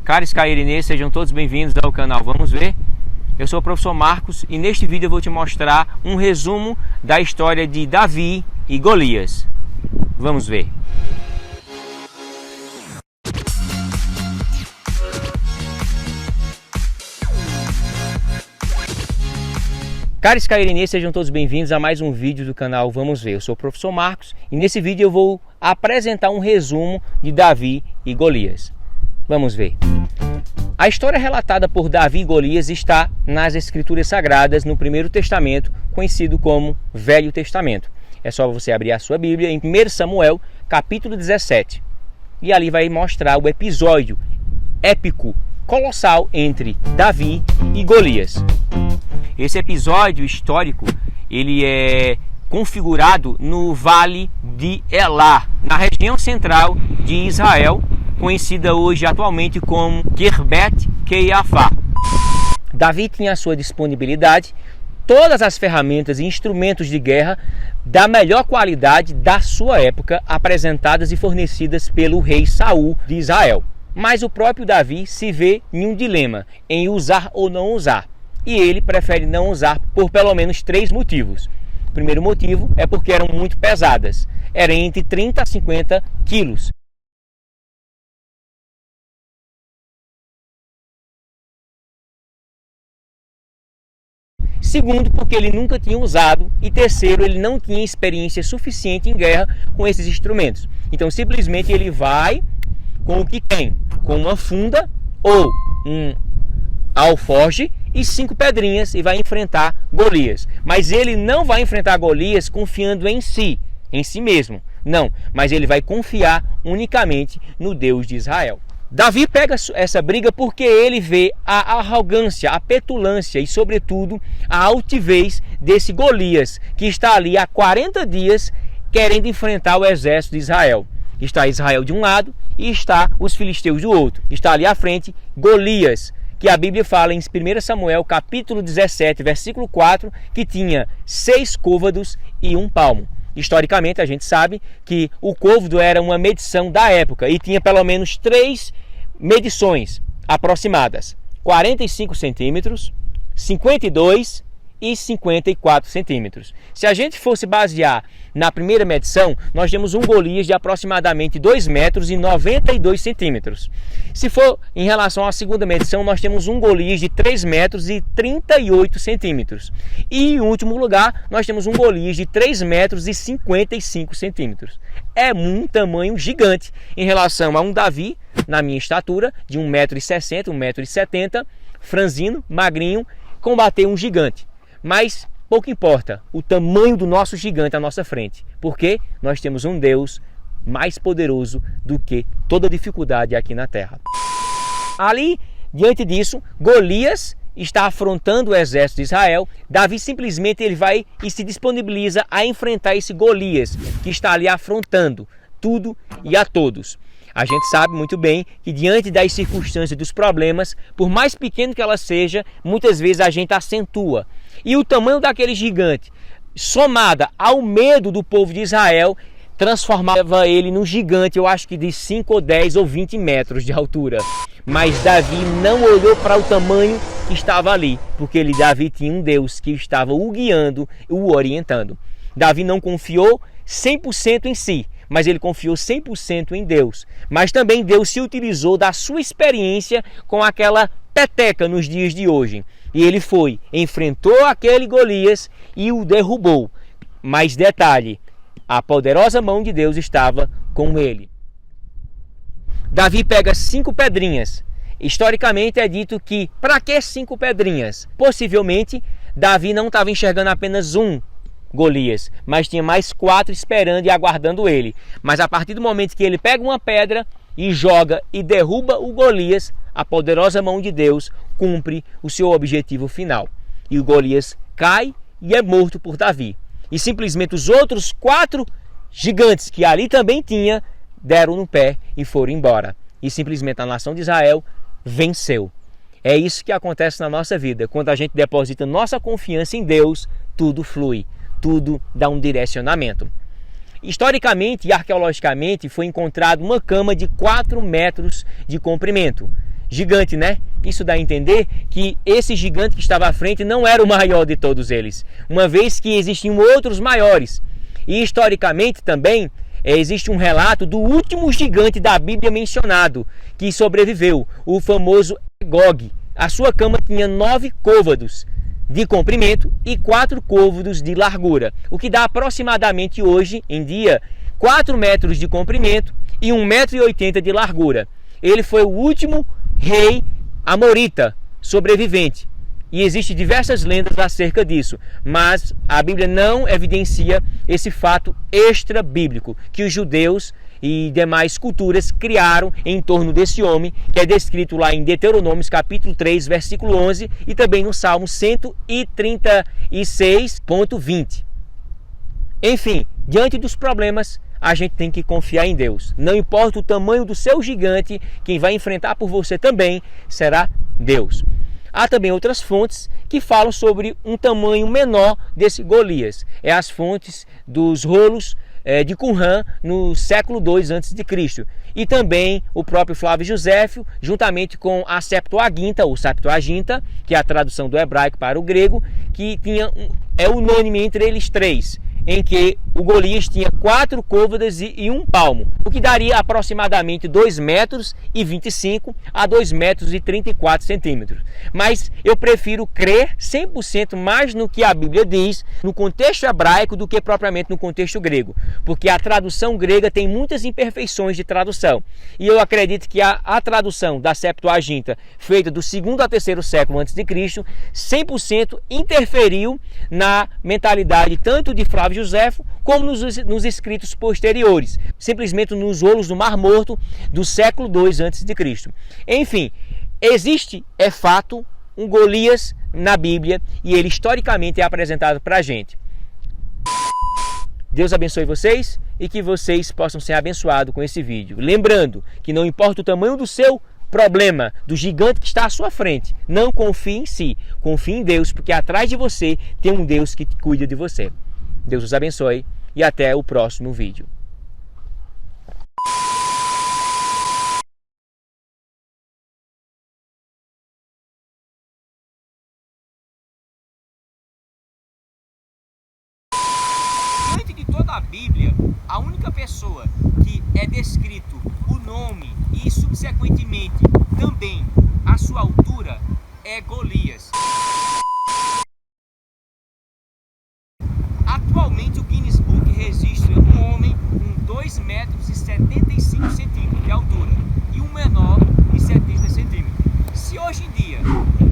Caros cairinenses, sejam todos bem-vindos ao canal Vamos Ver. Eu sou o professor Marcos e neste vídeo eu vou te mostrar um resumo da história de Davi e Golias. Vamos ver. Caros cairinenses, sejam todos bem-vindos a mais um vídeo do canal Vamos Ver. Eu sou o professor Marcos e nesse vídeo eu vou apresentar um resumo de Davi e Golias. Vamos ver. A história relatada por Davi e Golias está nas Escrituras Sagradas no Primeiro Testamento, conhecido como Velho Testamento. É só você abrir a sua Bíblia em 1 Samuel, capítulo 17. E ali vai mostrar o episódio épico, colossal entre Davi e Golias. Esse episódio histórico, ele é configurado no Vale de Elá, na região central de Israel, conhecida hoje atualmente como Khirbet Qeiyafa. Davi tinha à sua disponibilidade todas as ferramentas e instrumentos de guerra da melhor qualidade da sua época, apresentadas e fornecidas pelo rei Saul de Israel. Mas o próprio Davi se vê em um dilema, em usar ou não usar. E ele prefere não usar por pelo menos 3 motivos. O primeiro motivo é porque eram muito pesadas. Eram entre 30 a 50 quilos. Segundo, porque ele nunca tinha usado. E terceiro, ele não tinha experiência suficiente em guerra com esses instrumentos. Então, simplesmente, ele vai com o que tem. Com uma funda ou um alforje e 5 pedrinhas e vai enfrentar Golias. Mas ele não vai enfrentar Golias confiando em si mesmo. Não, mas ele vai confiar unicamente no Deus de Israel. Davi pega essa briga porque ele vê a arrogância, a petulância e, sobretudo, a altivez desse Golias, que está ali há 40 dias querendo enfrentar o exército de Israel. Está Israel de um lado e está os filisteus do outro. Está ali à frente Golias, que a Bíblia fala em 1 Samuel, capítulo 17, versículo 4, que tinha 6 côvados e 1 palmo. Historicamente, a gente sabe que o côvado era uma medição da época e tinha pelo menos 3 medições aproximadas: 45 centímetros, 52 e 54 centímetros. Se a gente fosse basear na primeira medição, nós temos um Golias de aproximadamente 2 metros e 92 centímetros. Se for em relação à segunda medição, nós temos um Golias de 3 metros e 38 centímetros. E em último lugar, nós temos um Golias de 3 metros e 55 centímetros. É um tamanho gigante em relação a um Davi, na minha estatura, de 1,60 m, 1,70 m, franzino, magrinho, combater um gigante. Mas pouco importa o tamanho do nosso gigante à nossa frente, porque nós temos um Deus mais poderoso do que toda dificuldade aqui na terra. Ali, diante disso, Golias está afrontando o exército de Israel. Davi simplesmente ele vai e se disponibiliza a enfrentar esse Golias que está ali afrontando tudo e a todos. A gente sabe muito bem que diante das circunstâncias, dos problemas, por mais pequeno que ela seja, muitas vezes a gente acentua. E o tamanho daquele gigante, somada ao medo do povo de Israel, transformava ele num gigante, eu acho que de 5 ou 10 ou 20 metros de altura. Mas Davi não olhou para o tamanho que estava ali, porque Davi tinha um Deus que estava o guiando, o orientando. Davi não confiou 100% em si, mas ele confiou 100% em Deus. Mas também Deus se utilizou da sua experiência com aquela peteca nos dias de hoje. E ele foi, enfrentou aquele Golias e o derrubou. Mas detalhe, a poderosa mão de Deus estava com ele. Davi pega 5 pedrinhas. Historicamente é dito que, para que 5 pedrinhas? Possivelmente, Davi não estava enxergando apenas um Golias, mas tinha mais 4 esperando e aguardando ele. Mas a partir do momento que ele pega uma pedra e joga e derruba o Golias, a poderosa mão de Deus cumpre o seu objetivo final. E o Golias cai e é morto por Davi. E simplesmente os outros 4 gigantes que ali também tinha, deram no pé e foram embora. E simplesmente a nação de Israel venceu. É isso que acontece na nossa vida. Quando a gente deposita nossa confiança em Deus, tudo flui, tudo dá um direcionamento. Historicamente e arqueologicamente foi encontrada uma cama de 4 metros de comprimento. gigante, né? Isso dá a entender que esse gigante que estava à frente não era o maior de todos eles, uma vez que existiam outros maiores. E historicamente também existe um relato do último gigante da Bíblia mencionado, que sobreviveu, o famoso Gog. A sua cama tinha 9 côvados de comprimento e 4 côvados de largura, o que dá aproximadamente hoje em dia 4 metros de comprimento e 1,80 m de largura. Ele foi o último rei amorita sobrevivente. E existem diversas lendas acerca disso, mas a Bíblia não evidencia esse fato extra-bíblico que os judeus e demais culturas criaram em torno desse homem, que é descrito lá em Deuteronômio capítulo 3, versículo 11 e também no Salmo 136.20. Enfim, diante dos problemas, a gente tem que confiar em Deus. Não importa o tamanho do seu gigante, quem vai enfrentar por você também será Deus. Há também outras fontes que falam sobre um tamanho menor desse Golias. É as fontes dos rolos de Qumran no século II a.C. E também o próprio Flávio Joséfo, juntamente com a Septuaginta, ou Septuaginta, que é a tradução do hebraico para o grego, que é unânime entre eles três, em que o Golias tinha 4 côvadas e 1 palmo, o que daria aproximadamente 2,25 m a 2,34 m. Mas eu prefiro crer 100% mais no que a Bíblia diz, no contexto hebraico, do que propriamente no contexto grego, porque a tradução grega tem muitas imperfeições de tradução. E eu acredito que a tradução da Septuaginta, feita do 2º a 3º século a.C., 100% interferiu na mentalidade tanto de Flávio Joséfo como nos escritos posteriores, simplesmente nos rolos do Mar Morto do século II a.C. Enfim, existe, é fato, um Golias na Bíblia e ele historicamente é apresentado para a gente. Deus abençoe vocês e que vocês possam ser abençoados com esse vídeo. Lembrando que não importa o tamanho do seu problema, do gigante que está à sua frente, não confie em si, confie em Deus, porque atrás de você tem um Deus que cuida de você. Deus os abençoe e até o próximo vídeo. Diante de toda a Bíblia, a única pessoa que é descrito o nome e subsequentemente também a sua altura é Golias. Atualmente o Guinness Book registra um homem com 2,75 m de altura e um menor de 70 cm. Se hoje em dia,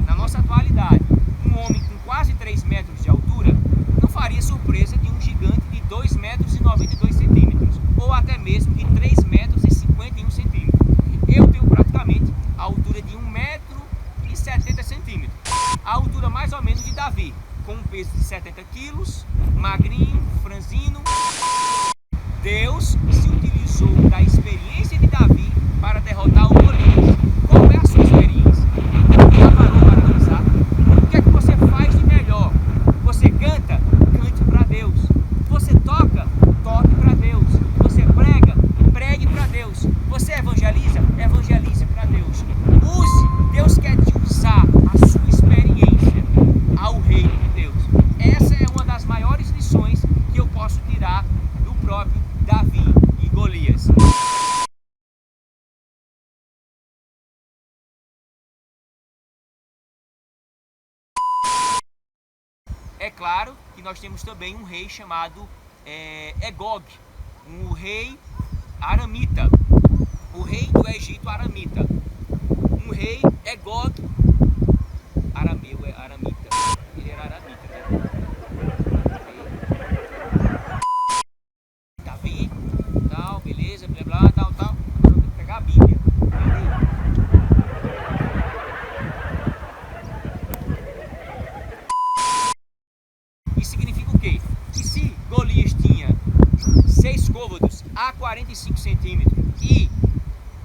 na nossa atualidade, um homem com quase 3 metros de altura, não faria surpresa de um gigante de 2,92 m ou até mesmo de 3,51 m. Eu tenho praticamente a altura de 1,70 m, a altura mais ou menos de Davi, com um peso de 70 quilos, magrinho, franzino. Deus se utilizou da experiência de Davi para derrotar o Golias. Qual é a sua experiência? Já parou para analisar? O que é que você faz de melhor? Você canta? Cante para Deus. Você toca? Toque para Deus. Você prega? Pregue para Deus. Você evangeliza? Evangelize para Deus. Use, Deus quer te usar a sua experiência ao reino de Deus. Essa é uma das maiores lições que eu posso tirar do próprio Davi e Golias. É claro que nós temos também um rei chamado Gog, um rei aramita, o rei do Egito aramita. Um rei Gog, arameu é aramita, ele era aramita, né? Davi, tal, beleza, blá blá, tal. Agora eu tenho que pegar a Bíblia. Isso significa o quê? Que se Golias tinha 6 côvados a 45 centímetros e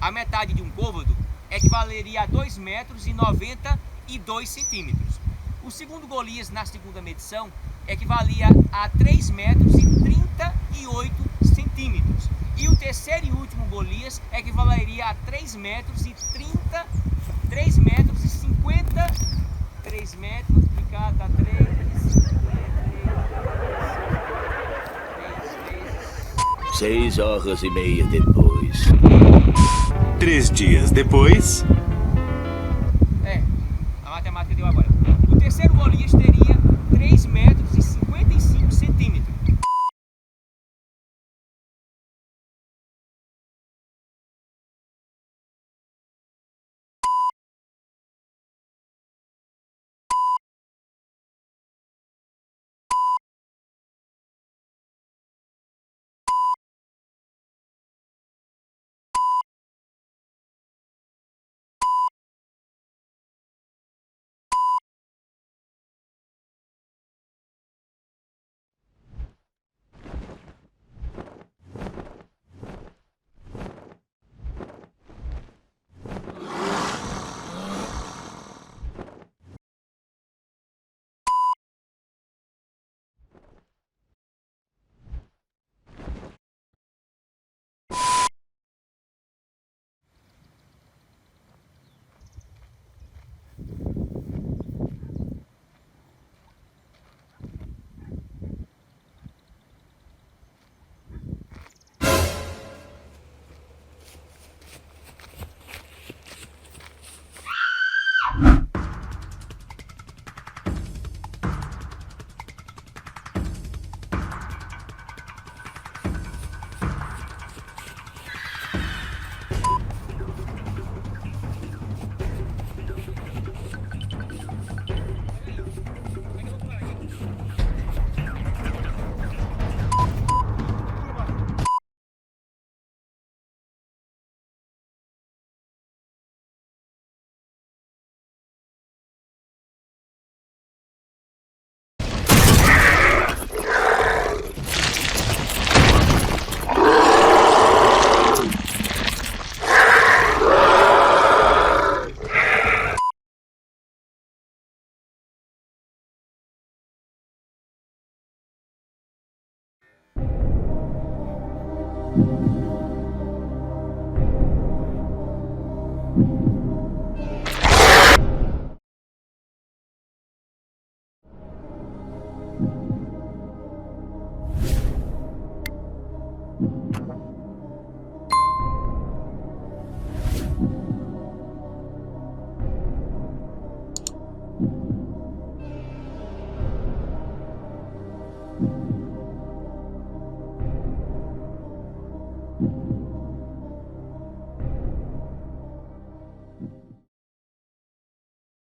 a metade de um côvado equivaleria a 2,92 centímetros. O segundo Golias, na segunda medição, equivalia a 3,38 centímetros. E o terceiro e último Golias equivaleria a 3,30 3 metros e 50. 3 metros multiplicado dá 3 vezes 6h30 depois. 3 dias depois. a matemática deu agora. O terceiro Golias teria